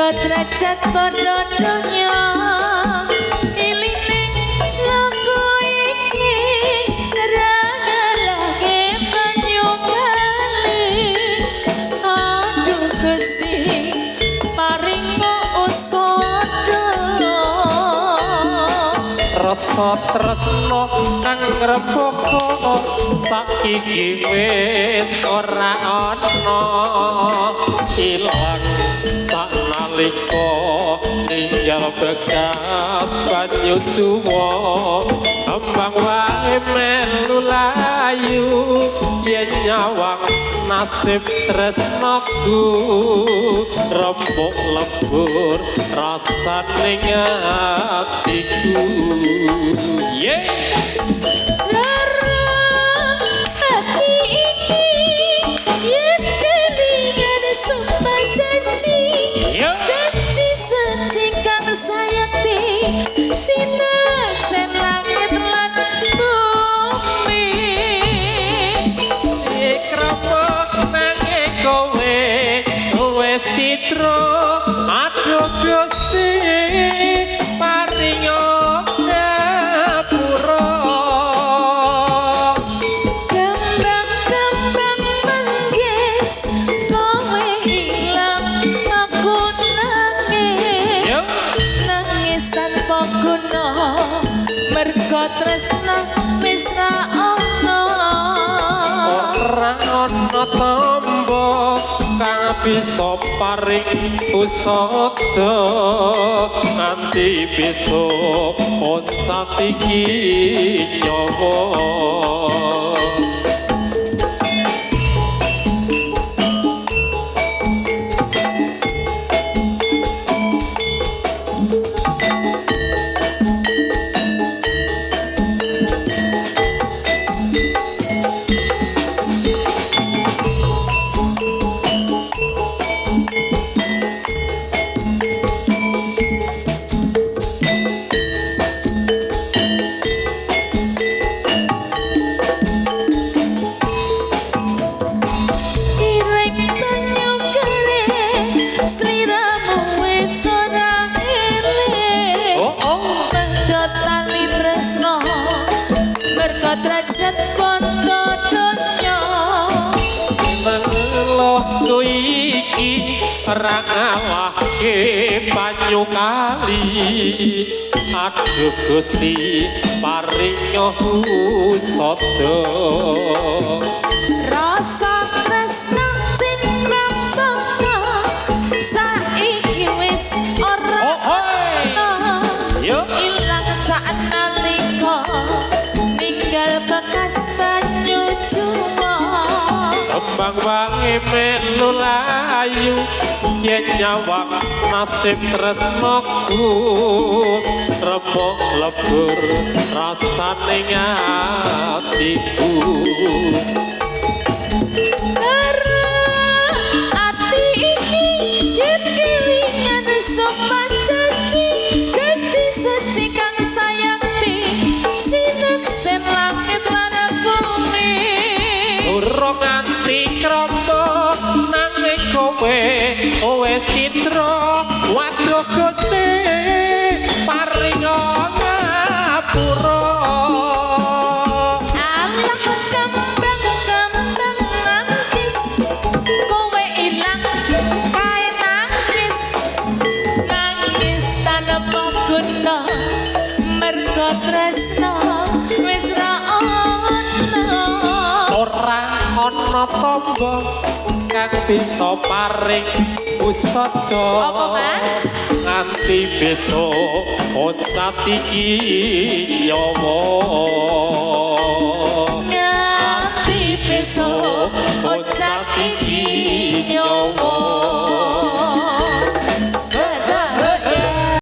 derajat padha donya ilining lagu iki rangelake banyu kali aduh Gusti paringo usada rasa tresno kang ngrepoko saiki wis ora ana ilang sanalika ninggal bekas banyu suwa kembang wae melu layu yen nyawang nasib tresnoku rembug lebur rasane atiku sinaksen langit lan bumi ikrapok nange kowe wis citra aduh Gusti paringo ngapura kembang-kembang manggis kowe ilang aku nangis tanpa guna mergo tresna wis ra ana ora ana tamba kang bisa paring usada nganti besok oncat iki nyawa derajat padha donya mengelohku iki ra ngalahke banyu kali aduh Gusti paringo usada rasa tresna sing nambah saiki wis ora ana ilang sanalika ninggal bekas banyu cuma kembang wangi melu layu yen nyawang nasib tresnoku rembug lebur rasane atiku ati iki yen kelingan sopan janji suci kang sayangi sinaksen langit lan bumi urung nganti krama nanging kowe wis citra waduh Gusti paringo ngapura Allah kembang-kembang manggis kowe ilang kae nangis tanpa guna mergo tresna wis ra ana ora ana tamba kang bisa paring usada apa Mas nganti besok oncat iki nyawa nganti besok oncat iki nyawa